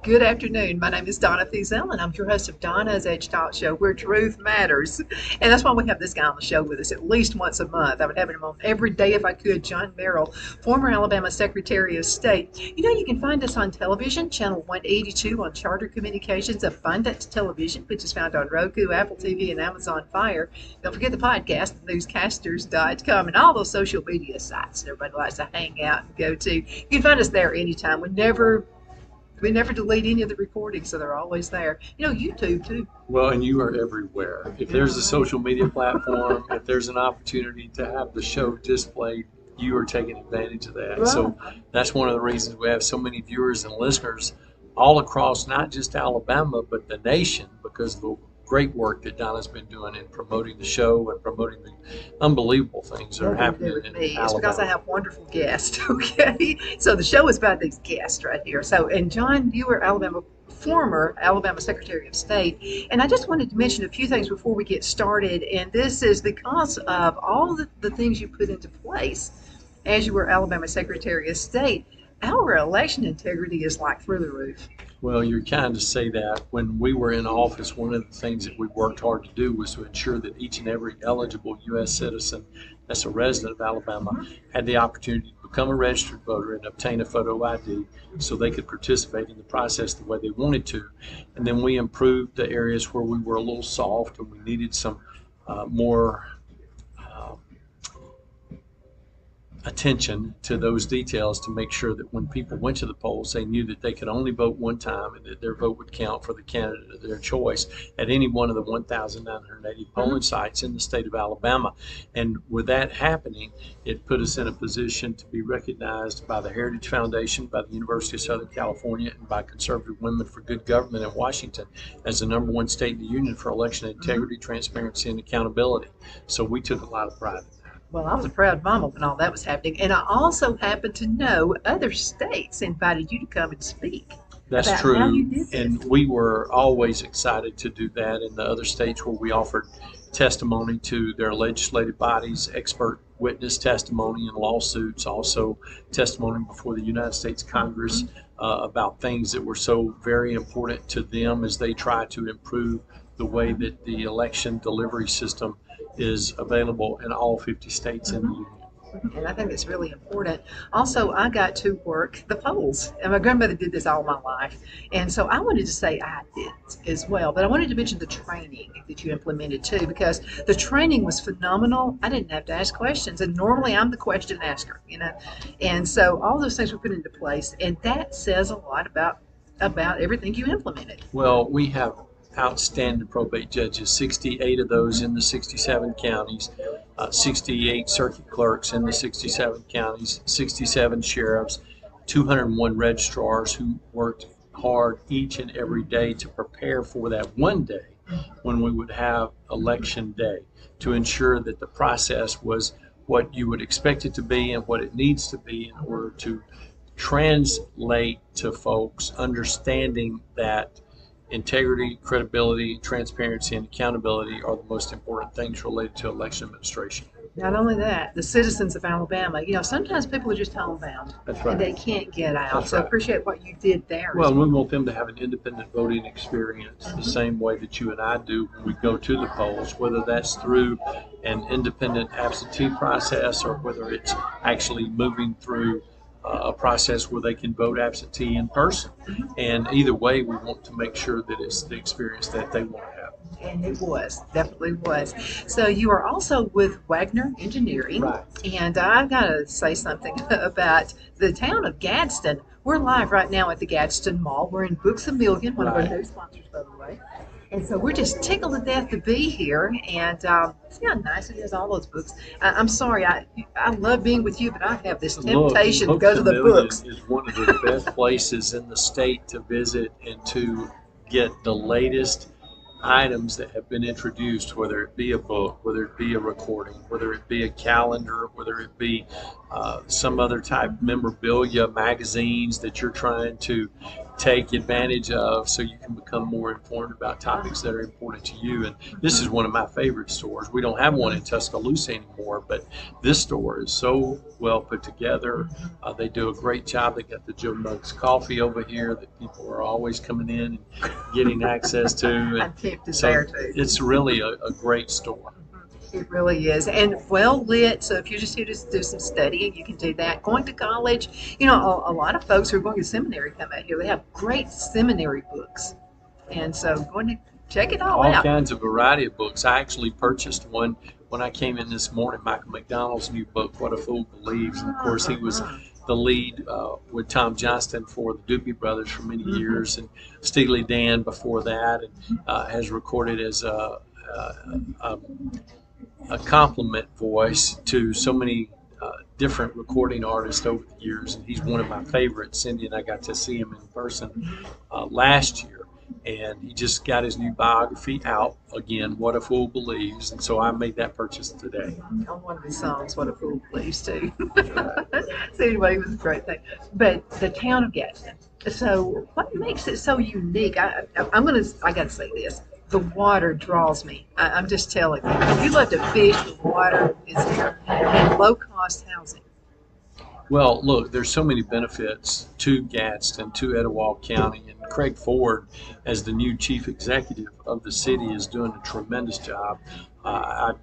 Good afternoon. My name is Donna Fiesel, and I'm your host of Donna's Edge Talk Show, where truth matters. And that's why we have this guy on the show with us at least once a month. I would have him on every day if I could. John Merrill, former Alabama Secretary of State. You can find us on television, channel 182 on Charter Communications, Abundance Television, which is found on Roku, Apple TV, and Amazon Fire. Don't forget the podcast, newscasters.com, and all those social media sites everybody likes to hang out and go to. You can find us there anytime. We never delete any of the recordings, so they're always there. YouTube too. Well, and you are everywhere. If there's a social media platform, if there's an opportunity to have the show displayed, you are taking advantage of that. Right. So that's one of the reasons we have so many viewers and listeners all across not just Alabama, but the nation, because of the great work that Donna's been doing in promoting the show and promoting the unbelievable things that are happening in Alabama. It's because I have wonderful guests, okay? So the show is about these guests right here. So, and John, you were former Alabama Secretary of State. And I just wanted to mention a few things before we get started. And this is because of all the things you put into place as you were Alabama Secretary of State. Our election integrity is like through the roof. Well, you're kind to say that. When we were in office, one of the things that we worked hard to do was to ensure that each and every eligible U.S. citizen that's a resident of Alabama had the opportunity to become a registered voter and obtain a photo ID so they could participate in the process the way they wanted to. And then we improved the areas where we were a little soft and we needed some more attention to those details to make sure that when people went to the polls, they knew that they could only vote one time and that their vote would count for the candidate of their choice at any one of the 1,980 polling sites in the state of Alabama. And with that happening, it put us in a position to be recognized by the Heritage Foundation, by the University of Southern California, and by Conservative Women for Good Government in Washington as the #1 state in the union for election integrity, transparency, and accountability. So we took a lot of pride in that. Well, I was a proud mama when all that was happening. And I also happen to know other states invited you to come and speak. That's about true. how you did this. And we were always excited to do that in the other states where we offered testimony to their legislative bodies, expert witness testimony in lawsuits, also testimony before the United States Congress about things that were so very important to them as they try to improve the way that the election delivery system is available in all 50 states in the union. And I think it's really important. Also, I got to work the polls, and my grandmother did this all my life. And so I wanted to say I did as well, but I wanted to mention the training that you implemented too, because the training was phenomenal. I didn't have to ask questions, and normally I'm the question asker, And so all those things were put into place, and that says a lot about everything you implemented. Well, we have outstanding probate judges, 68 of those in the 67 counties, 68 circuit clerks in the 67 counties, 67 sheriffs, 201 registrars who worked hard each and every day to prepare for that one day when we would have election day, to ensure that the process was what you would expect it to be and what it needs to be in order to translate to folks understanding that integrity, credibility, transparency, and accountability are the most important things related to election administration. Not only that, the citizens of Alabama, sometimes people are just homebound. That's right. And they can't get out. That's so I right. appreciate what you did there. Well, we want them to have an independent voting experience the same way that you and I do when we go to the polls, whether that's through an independent absentee process or whether it's actually moving through a process where they can vote absentee in person. And either way, we want to make sure that it's the experience that they want to have. And it definitely was. So you are also with Waggoner Engineering. Right. And I've got to say something about the town of Gadsden. We're live right now at the Gadsden Mall. We're in Books A Million, one of our new sponsors, by the way. And so we're just tickled to death to be here. And see how nice it is, all those books. I'm sorry, I love being with you, but I have this temptation to go to the books. Is one of the best places in the state to visit and to get the latest items that have been introduced, whether it be a book, whether it be a recording, whether it be a calendar, whether it be some other type of memorabilia, magazines that you're trying to take advantage of so you can become more informed about topics that are important to you. And this is one of my favorite stores. We don't have one in Tuscaloosa anymore, but this store is so well put together. They do a great job. They got the Joe Muggs coffee over here that people are always coming in and getting access to. I'm And tempted so there too. it's really a great store. It really is, and well lit. So if you're just here to do some studying, you can do that. Going to college, a lot of folks who are going to seminary come out here. They have great seminary books, and so going to check it all out. Kinds of variety of books. I actually purchased one when I came in this morning, Michael McDonald's new book, What a Fool Believes. And of course, he was the lead with Tom Johnston for the Doobie Brothers for many years, and Steely Dan before that, and has recorded as a compliment voice to so many different recording artists over the years, and he's one of my favorites. Cindy and I got to see him in person last year, and he just got his new biography out again, What a Fool Believes, and so I made that purchase today. On one of his songs, What a Fool Believes too. So anyway, it was a great thing. But the town of Gadsden. So what makes it so unique? I got to say this. The water draws me. I'm just telling you. If you love to fish, the water is here. And low-cost housing. Well, look, there's so many benefits to Gadsden, to Etowah County, and Craig Ford, as the new chief executive of the city, is doing a tremendous job. I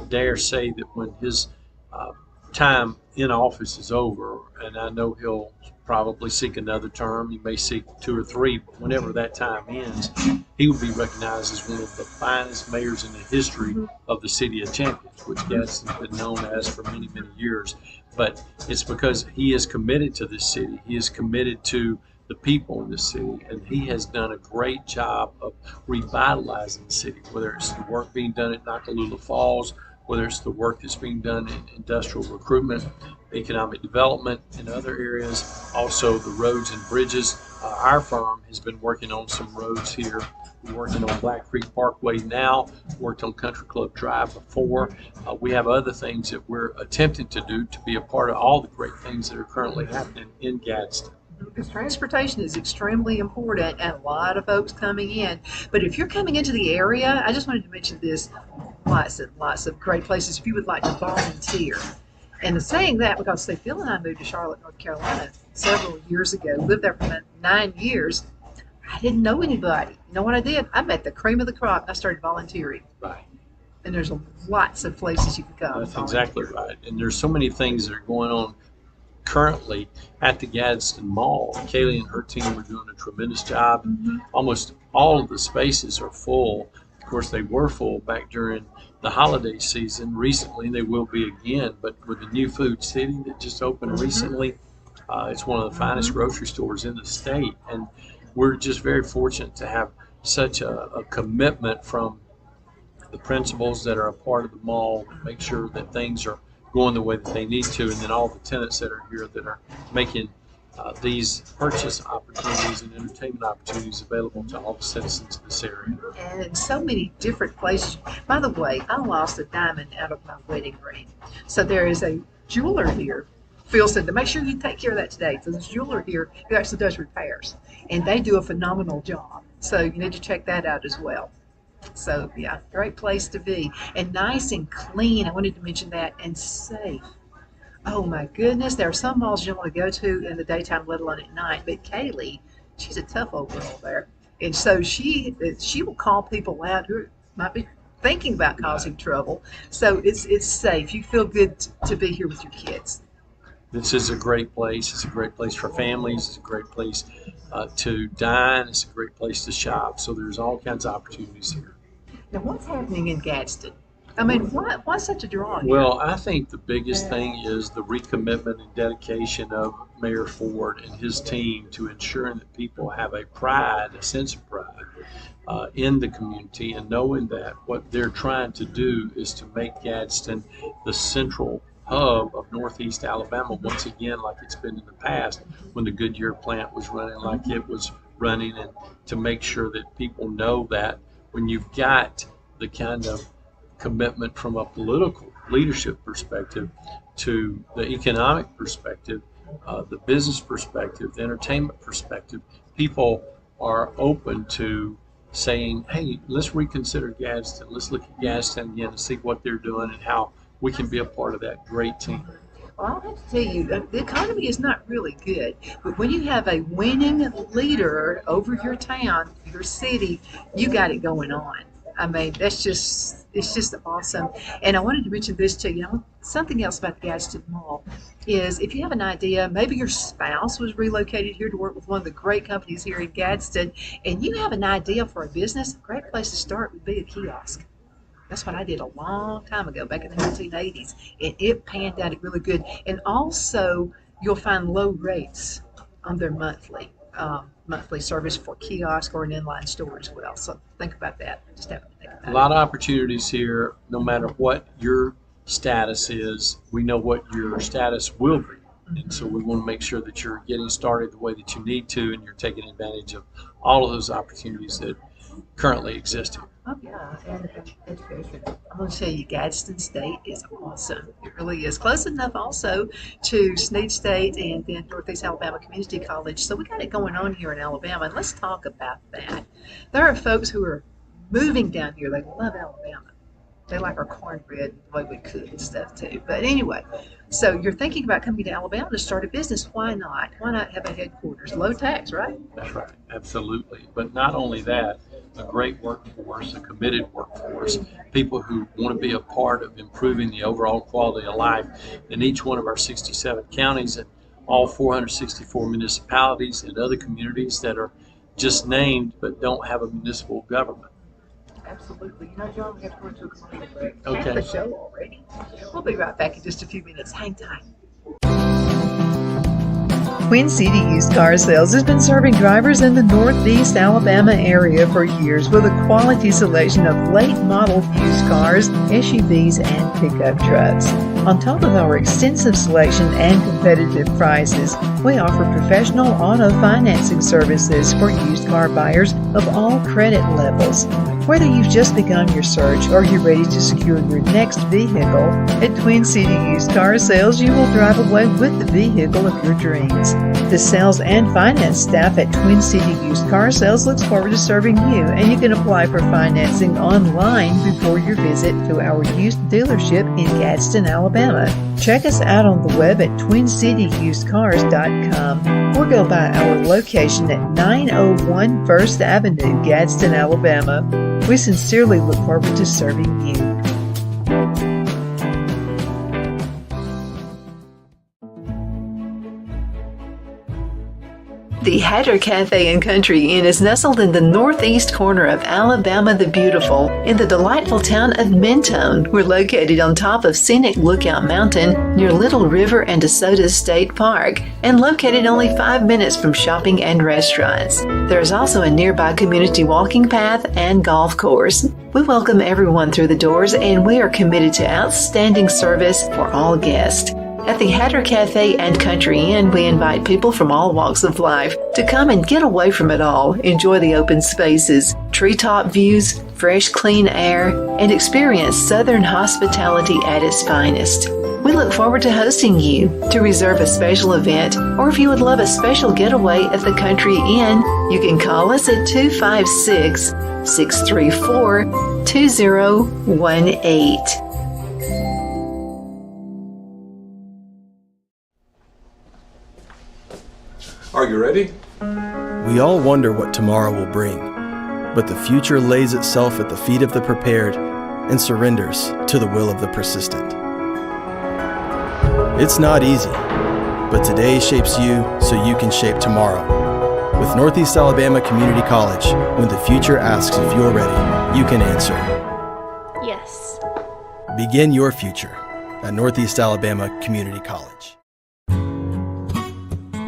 dare say that when his time in office is over, and I know he'll probably seek another term, he may seek 2 or 3, but whenever that time ends, he will be recognized as one of the finest mayors in the history of the city of Champions, which Gadsden's been known as for many, many years. But it's because he is committed to this city. He is committed to the people in the city, and he has done a great job of revitalizing the city, whether it's the work being done at Nakalula Falls, whether it's the work that's being done in industrial recruitment, economic development in other areas, also the roads and bridges. Our firm has been working on some roads here. We're working on Black Creek Parkway now, worked on Country Club Drive before. We have other things that we're attempting to do to be a part of all the great things that are currently happening in Gadsden. Because transportation is extremely important and a lot of folks coming in. But if you're coming into the area, I just wanted to mention this, lots of great places if you would like to volunteer. And saying that because, say, Phil and I moved to Charlotte, North Carolina several years ago, lived there for 9 years. I didn't know anybody. You know what I did? I met the cream of the crop and I started volunteering. Right. And there's lots of places you can go. That's exactly right. And there's so many things that are going on currently at the Gadsden Mall. Kaylee and her team are doing a tremendous job. Almost all of the spaces are full. Of course, they were full back during the holiday season. Recently, they will be again. But with the new Food City that just opened recently, it's one of the finest grocery stores in the state. And we're just very fortunate to have such a commitment from the principals that are a part of the mall to make sure that things are going the way that they need to, and then all the tenants that are here that are making these purchase opportunities and entertainment opportunities available to all the citizens of this area. And in so many different places. By the way, I lost a diamond out of my wedding ring. So there is a jeweler here. Phil said to make sure you take care of that today. So there's a jeweler here who actually does repairs, and they do a phenomenal job. So you need to check that out as well. So yeah, great place to be, and nice and clean. I wanted to mention that, and safe. Oh my goodness, there are some malls you don't want to go to in the daytime, let alone at night. But Kaylee, she's a tough old girl there, and so she will call people out who might be thinking about causing trouble. So it's safe. You feel good to be here with your kids. This is a great place. It's a great place for families. It's a great place to dine. It's a great place to shop. So there's all kinds of opportunities here. Now, what's happening in Gadsden? I mean, why such a draw here? Well, I think the biggest thing is the recommitment and dedication of Mayor Ford and his team to ensuring that people have a sense of pride in the community, and knowing that what they're trying to do is to make Gadsden the central hub of Northeast Alabama once again, like it's been in the past when the Goodyear plant was running like it was running, and to make sure that people know that when you've got the kind of commitment from a political leadership perspective to the economic perspective, the business perspective, the entertainment perspective, people are open to saying, hey, let's reconsider Gadsden. Let's look at Gadsden again and see what they're doing and how we can be a part of that great team. Well, I'll have to tell you, the economy is not really good, but when you have a winning leader over your town, your city, you got it going on. I mean, it's just awesome. And I wanted to mention this to you. Something else about the Gadsden Mall is if you have an idea, maybe your spouse was relocated here to work with one of the great companies here in Gadsden, and you have an idea for a business, a great place to start would be a kiosk. That's what I did a long time ago, back in the 1980s, and it panned out really good. And also, you'll find low rates on their monthly service for kiosk or an inline store as well. So think about that. Just have to think about A lot of opportunities here, no matter what your status is. We know what your status will be. And so we want to make sure that you're getting started the way that you need to, and you're taking advantage of all of those opportunities that currently exist here. Oh, yeah, and education. I'm going to tell you, Gadsden State is awesome. It really is. Close enough also to Snead State and then Northeast Alabama Community College. So we got it going on here in Alabama, and let's talk about that. There are folks who are moving down here. They love Alabama. They like our cornbread the way we cook and stuff too. But anyway, so you're thinking about coming to Alabama to start a business. Why not? Why not have a headquarters? Low tax, right? That's right. Absolutely. But not only that, a great workforce, a committed workforce, people who want to be a part of improving the overall quality of life in each one of our 67 counties and all 464 municipalities and other communities that are just named but don't have a municipal government. Absolutely. You know, John, we have to go to a commercial break. Okay. Half the show already. We'll be right back in just a few minutes. Hang tight. Twin City Used Car Sales has been serving drivers in the Northeast Alabama area for years with a quality selection of late model used cars, SUVs, and pickup trucks. On top of our extensive selection and competitive prices, we offer professional auto financing services for used car buyers of all credit levels. Whether you've just begun your search or you're ready to secure your next vehicle, at Twin City Used Car Sales, you will drive away with the vehicle of your dreams. The sales and finance staff at Twin City Used Car Sales looks forward to serving you, and you can apply for financing online before your visit to our used dealership in Gadsden, Alabama. Check us out on the web at twincityusedcars.com or go by our location at 901 First Avenue, Gadsden, Alabama. We sincerely look forward to serving you. The Hatter Cafe and Country Inn is nestled in the northeast corner of Alabama the Beautiful in the delightful town of Mentone. We're located on top of scenic Lookout Mountain near Little River and DeSoto State Park and located only 5 minutes from shopping and restaurants. There is also a nearby community walking path and golf course. We welcome everyone through the doors, and we are committed to outstanding service for all guests. At the Hatter Cafe and Country Inn, we invite people from all walks of life to come and get away from it all, enjoy the open spaces, treetop views, fresh, clean air, and experience Southern hospitality at its finest. We look forward to hosting you. To reserve a special event, or if you would love a special getaway at the Country Inn, you can call us at 256-634-2018. Are you ready? We all wonder what tomorrow will bring, but the future lays itself at the feet of the prepared and surrenders to the will of the persistent. It's not easy, but today shapes you so you can shape tomorrow. With Northeast Alabama Community College, when the future asks if you're ready, you can answer yes. Begin your future at Northeast Alabama Community College.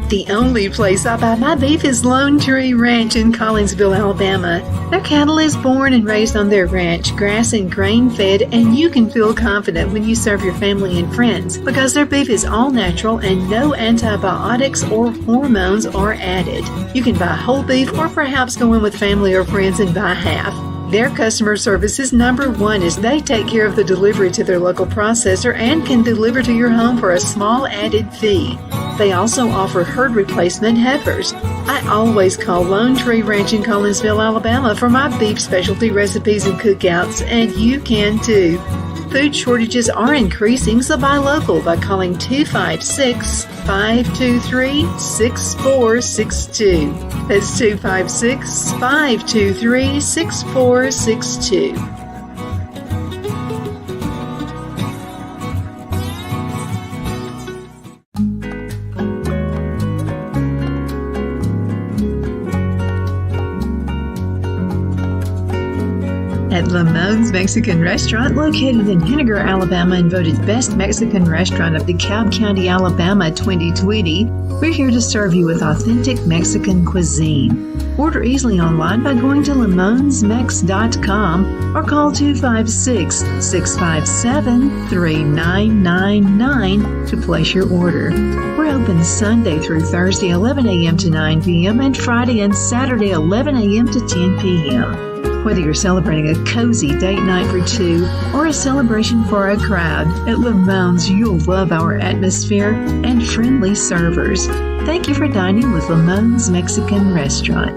The only place I buy my beef is Lone Tree Ranch in Collinsville, Alabama. Their cattle is born and raised on their ranch, grass and grain fed, and you can feel confident when you serve your family and friends because their beef is all natural and no antibiotics or hormones are added. You can buy whole beef or perhaps go in with family or friends and buy half. Their customer service is number one as they take care of the delivery to their local processor and can deliver to your home for a small added fee. They also offer herd replacement heifers. I always call Lone Tree Ranch in Collinsville, Alabama for my beef specialty recipes and cookouts, and you can too. Food shortages are increasing, so buy local by calling 256-523-6462. That's 256-523-6462. At Lamone's Mexican Restaurant, located in Henniger, Alabama, and voted Best Mexican Restaurant of DeKalb County, Alabama 2020, we're here to serve you with authentic Mexican cuisine. Order easily online by going to lamonsmex.com or call 256-657-3999 to place your order. We're open Sunday through Thursday, 11 a.m. to 9 p.m., and Friday and Saturday, 11 a.m. to 10 p.m. Whether you're celebrating a cozy date night for two or a celebration for a crowd, at Lamone's you'll love our atmosphere and friendly servers. Thank you for dining with Lamone's Mexican Restaurant.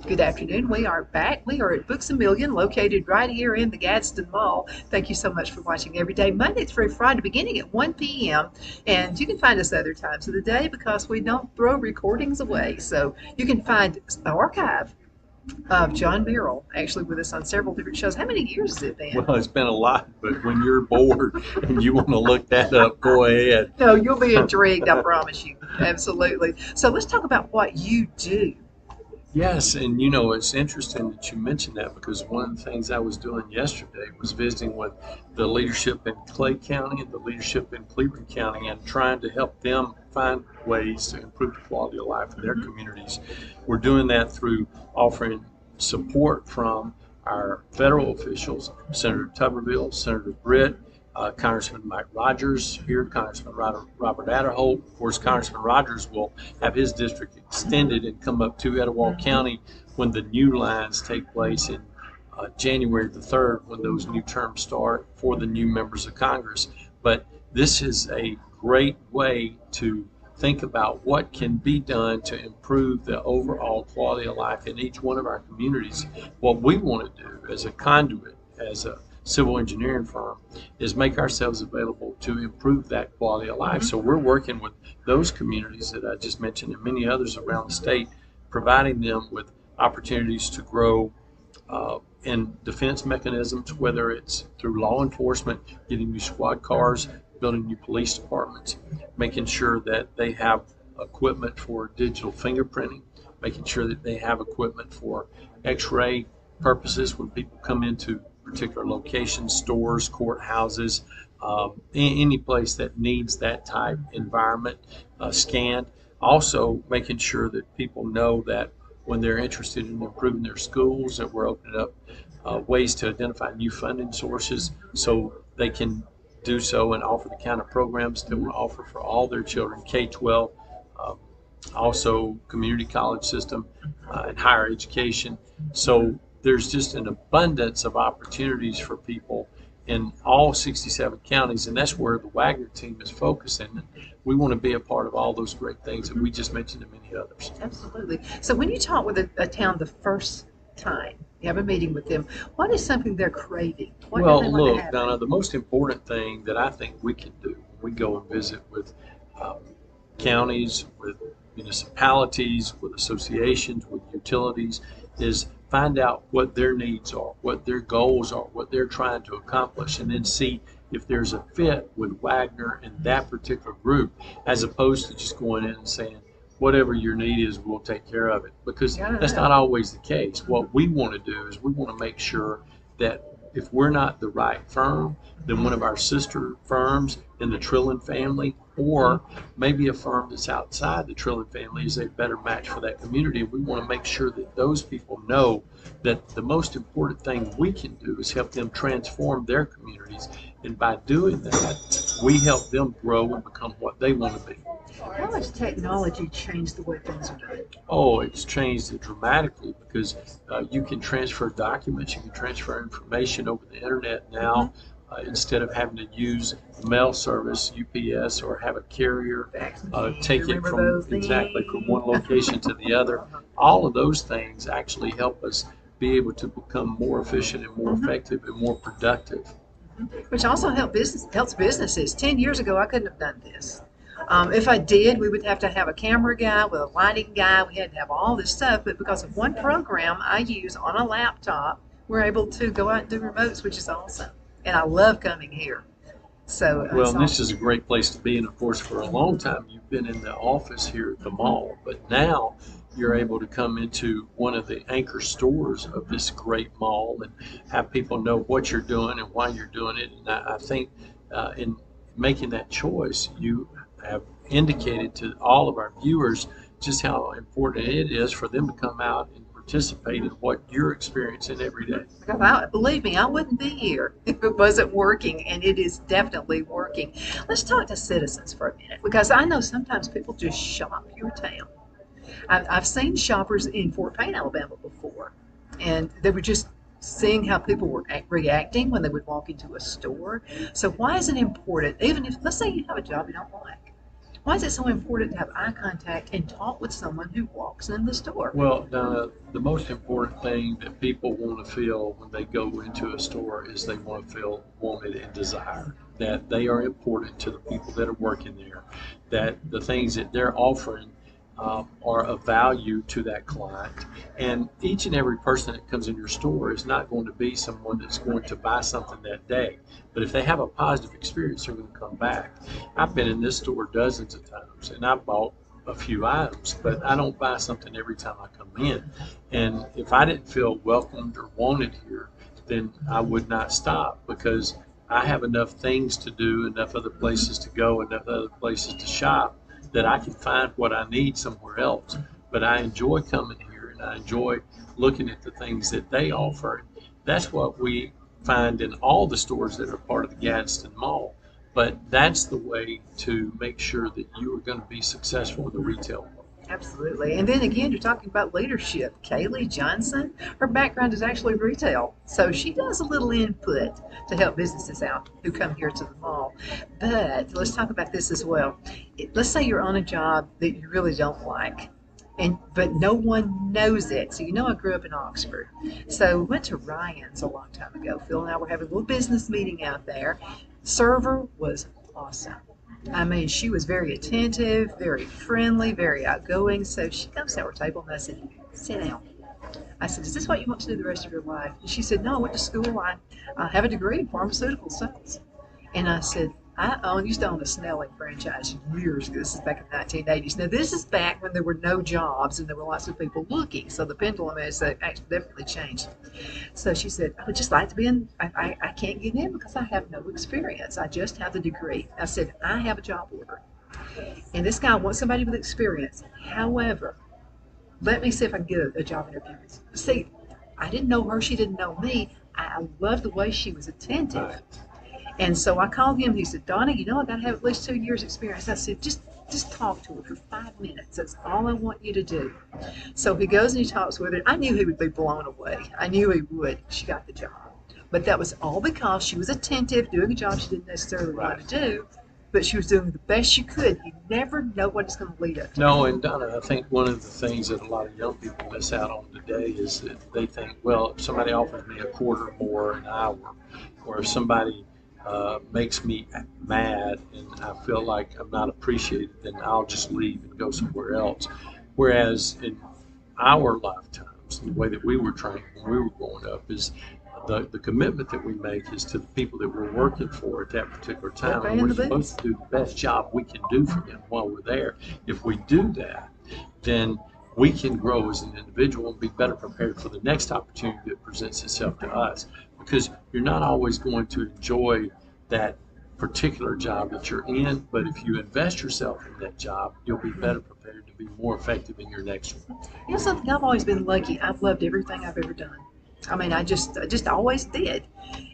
Good afternoon. We are back. We are at Books A Million, located right here in the Gadsden Mall. Thank you so much for watching every day, Monday through Friday, beginning at 1 p.m. And you can find us other times of the day because we don't throw recordings away. So you can find an archive of John Merrill actually with us on several different shows. How many years has it been? Well, it's been a lot, but when you're bored and you want to look that up, go ahead. No, you'll be intrigued, I promise you. Absolutely. So let's talk about what you do. Yes, and you know, it's interesting that you mentioned that because one of the things I was doing yesterday was visiting with the leadership in Clay County and the leadership in Cleveland County and trying to help them find ways to improve the quality of life in their communities. We're doing that through offering support from our federal officials, Senator Tuberville, Senator Britt, Congressman Mike Rogers here, Congressman Robert Adderholt. Of course, Congressman Rogers will have his district extended and come up to Etowah County when the new lines take place in January the 3rd, when those new terms start for the new members of Congress. But this is a great way to think about what can be done to improve the overall quality of life in each one of our communities. What we want to do as a conduit, as a civil engineering firm, is make ourselves available to improve that quality of life. So we're working with those communities that I just mentioned and many others around the state, providing them with opportunities to grow in defense mechanisms, whether it's through law enforcement, getting new squad cars, building new police departments, making sure that they have equipment for digital fingerprinting, making sure that they have equipment for x-ray purposes when people come into particular locations, stores, courthouses, any place that needs that type environment scanned. Also making sure that people know that when they're interested in improving their schools, that we're opening up ways to identify new funding sources so they can do so and offer the kind of programs that we'll offer for all their children, K-12, also community college system and higher education. So there's just an abundance of opportunities for people in all 67 counties, and that's where the Waggoner team is focusing. And we want to be a part of all those great things that we just mentioned and many others. Absolutely. So when you talk with a town the first time, you have a meeting with them, what is something they're craving? What Well, do they want to look, have? Donna, the most important thing that I think we can do when we go and visit with counties, with municipalities, with associations, with utilities, is find out what their needs are, what their goals are, what they're trying to accomplish, and then see if there's a fit with Waggoner and that particular group, as opposed to just going in and saying, whatever your need is, we'll take care of it. Because that's not always the case. What we want to do is we want to make sure that if we're not the right firm, then one of our sister firms in the Trillin family, or maybe a firm that's outside the Trillin family, is a better match for that community. And we want to make sure that those people know that the most important thing we can do is help them transform their communities. And by doing that, we help them grow and become what they want to be. How has technology changed the way things are done? Oh, it's changed it dramatically because you can transfer documents, you can transfer information over the internet now instead of having to use mail service, UPS, or have a carrier take it from from one location to the other. All of those things actually help us be able to become more efficient and more effective and more productive. Which also helps businesses. 10 years ago, I couldn't have done this. If I did, we would have to have a camera guy with a lighting guy. We had to have all this stuff. But because of one program I use on a laptop, we're able to go out and do remotes, which is awesome. And I love coming here. So well, this is a great place to be. And of course, for a long time, you've been in the office here at the mall. But now you're able to come into one of the anchor stores of this great mall and have people know what you're doing and why you're doing it. And I think in making that choice, you have indicated to all of our viewers just how important it is for them to come out and participate in what you're experiencing every day. Believe me, I wouldn't be here if it wasn't working, and it is definitely working. Let's talk to citizens for a minute, because I know sometimes people just shop your town. I've seen shoppers in Fort Payne, Alabama before, and they were just seeing how people were reacting when they would walk into a store. So why is it important, even if, let's say you have a job you don't like, why is it so important to have eye contact and talk with someone who walks in the store? Well, Donna, the most important thing that people want to feel when they go into a store is they want to feel wanted and desired, that they are important to the people that are working there, that the things that they're offering are of value to that client. And each and every person that comes in your store is not going to be someone that's going to buy something that day. But if they have a positive experience, they're going to come back. I've been in this store dozens of times, and I bought a few items, but I don't buy something every time I come in. And if I didn't feel welcomed or wanted here, then I would not stop, because I have enough things to do, enough other places to go, enough other places to shop, that I can find what I need somewhere else. But I enjoy coming here, and I enjoy looking at the things that they offer. That's what we find in all the stores that are part of the Gadsden Mall. But that's the way to make sure that you are going to be successful in the retail world. Absolutely. And then again, you're talking about leadership. Kaylee Johnson, her background is actually retail. So she does a little input to help businesses out who come here to the mall. But let's talk about this as well. Let's say you're on a job that you really don't like, but no one knows it. So I grew up in Oxford. So we went to Ryan's a long time ago. Phil and I were having a little business meeting out there. Server was awesome. I mean, she was very attentive, very friendly, very outgoing. So she comes to our table and I said, sit down. I said, is this what you want to do the rest of your life? And she said, no, I went to school. I have a degree in pharmaceutical science. And I said, I used to own a Snelling franchise years ago. This is back in the 1980s. Now, this is back when there were no jobs and there were lots of people looking. So the pendulum has actually definitely changed. So she said, I would just like to be in. I can't get in because I have no experience. I just have the degree. I said, I have a job order. And this guy wants somebody with experience. However, let me see if I can get a job interview. See, I didn't know her. She didn't know me. I loved the way she was attentive. And so I called him. He said, Donna, I got to have at least 2 years experience. I said, just talk to her for 5 minutes. That's all I want you to do. So he goes and he talks with her. I knew he would be blown away. I knew he would. She got the job. But that was all because she was attentive, doing a job she didn't necessarily want to do, but she was doing the best she could. You never know what it's going to lead up to. No, and Donna, I think one of the things that a lot of young people miss out on today is that they think, well, if somebody offers me a quarter more an hour, or if somebody makes me mad and I feel like I'm not appreciated, then I'll just leave and go somewhere else. Whereas in our lifetimes, the way that we were trained when we were growing up is the commitment that we make is to the people that we're working for at that particular time. And we're supposed to do the best job we can do for them while we're there. If we do that, then we can grow as an individual and be better prepared for the next opportunity that presents itself to us. because you're not always going to enjoy that particular job that you're in, but if you invest yourself in that job, you'll be better prepared to be more effective in your next one. You know something, I've always been lucky. I've loved everything I've ever done. I mean, I just always did.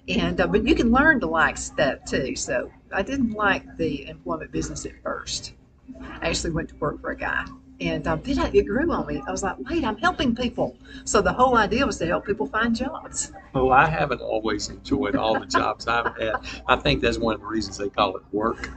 And but you can learn to like stuff too. So I didn't like the employment business at first. I actually went to work for a guy, and then it grew on me. I was like, wait, I'm helping people. So the whole idea was to help people find jobs. Well, I haven't always enjoyed all the jobs I've had. I think that's one of the reasons they call it work.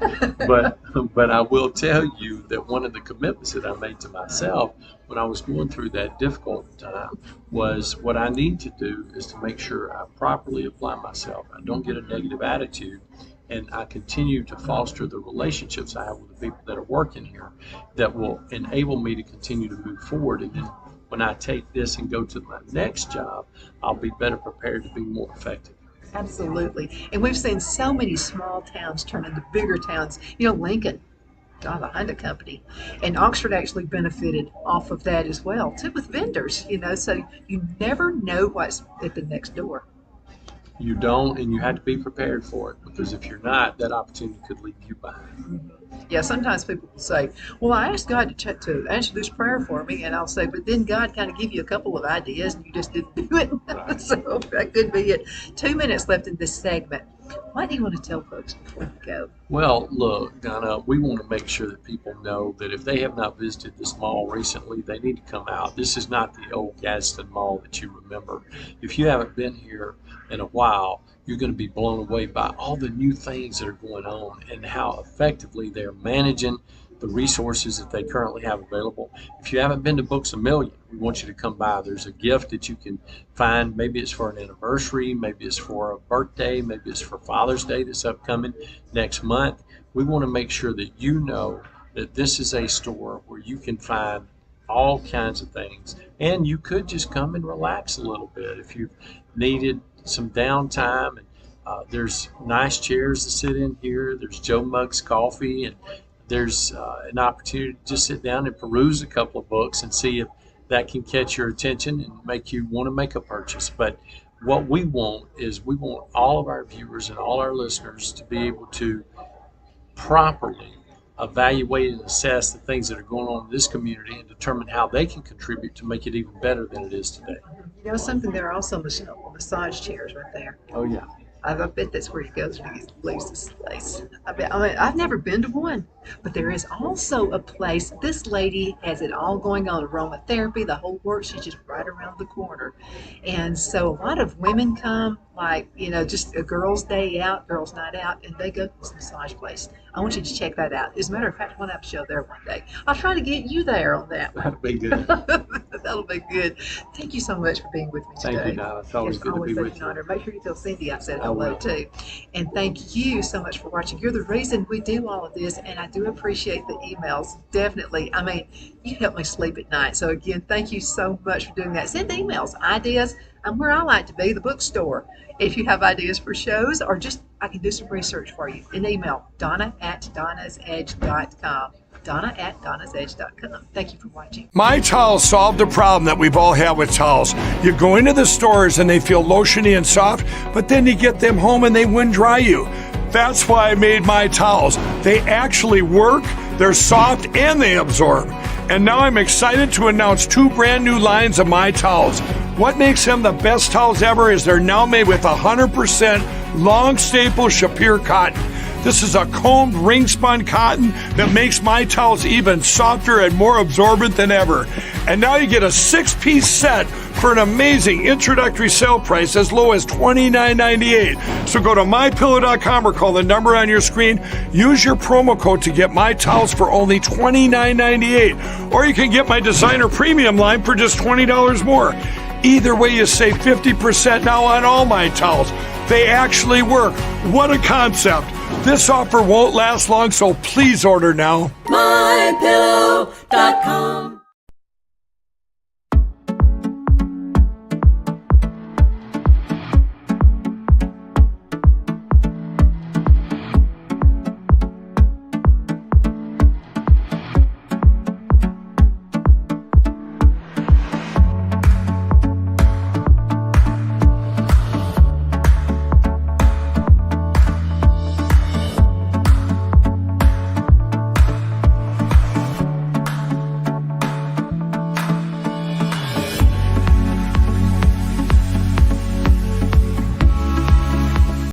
But I will tell you that one of the commitments that I made to myself when I was going through that difficult time was what I need to do is to make sure I properly apply myself. I don't get a negative attitude, and I continue to foster the relationships I have with the people that are working here that will enable me to continue to move forward. And then when I take this and go to my next job, I'll be better prepared to be more effective. Absolutely. And we've seen so many small towns turn into bigger towns. You know, Lincoln, the Honda company, and Oxford actually benefited off of that as well, too, with vendors, you know, so you never know what's at the next door. You don't, and you have to be prepared for it, because if you're not, that opportunity could leave you behind. Yeah, sometimes people will say, well, I asked God to answer this prayer for me, and I'll say, but then God kind of give you a couple of ideas and you just didn't do it. Right. So that could be it. 2 minutes left in this segment. What do you want to tell folks before we go? Well, look, Donna, we want to make sure that people know that if they have not visited this mall recently, they need to come out. This is not the old Gadsden Mall that you remember. If you haven't been here in a while, you're going to be blown away by all the new things that are going on and how effectively they're managing the resources that they currently have available. If you haven't been to Books A Million, we want you to come by. There's a gift that you can find. Maybe it's for an anniversary, maybe it's for a birthday, maybe it's for Father's Day that's upcoming next month. We want to make sure that you know that this is a store where you can find all kinds of things, and you could just come and relax a little bit if you've needed some downtime. And there's nice chairs to sit in here. There's Joe Muggs coffee, and there's an opportunity to just sit down and peruse a couple of books and see if that can catch your attention and make you want to make a purchase. But what we want is we want all of our viewers and all our listeners to be able to properly evaluate and assess the things that are going on in this community and determine how they can contribute to make it even better than it is today. You know something, there are also massage chairs right there. Oh, yeah. I bet that's where he goes when he leaves this place. I mean, I've never been to one, but there is also a place. This lady has it all going on, aromatherapy, the whole works. She's just right around the corner. And so a lot of women come, like, you know, just a girls' day out, girls' night out, and they go to this massage place. I want you to check that out. As a matter of fact, I want to have a show there one day. I'll try to get you there on that one. That'd be good. That'll be good. Thank you so much for being with me today. Thank you, Donna. It's always good to be with an you. honor. Make sure you tell Cindy I said I hello will. too. And thank you so much for watching. You're the reason we do all of this, and I do appreciate the emails. Definitely. I mean, you help me sleep at night. So again, thank you so much for doing that. Send emails, ideas. I'm where I like to be, the bookstore. If you have ideas for shows, or just I can do some research for you, an email, donna@donnasedge.com. donna@donnasedge.com. Thank you for watching. My Towels solved the problem that we've all had with towels. You go into the stores and they feel lotiony and soft, but then you get them home and they wind dry you. That's why I made My Towels. They actually work, they're soft, and they absorb. And now I'm excited to announce 2 brand new lines of My Towels. What makes them the best towels ever is they're now made with 100% long staple Shapir cotton. This is a combed ring spun cotton that makes My Towels even softer and more absorbent than ever. And now you get a 6-piece set for an amazing introductory sale price as low as $29.98. So go to mypillow.com or call the number on your screen. Use your promo code to get My Towels for only $29.98. Or you can get my designer premium line for just $20 more. Either way, you save 50% now on all My Towels. They actually work. What a concept. This offer won't last long, so please order now. mypillow.com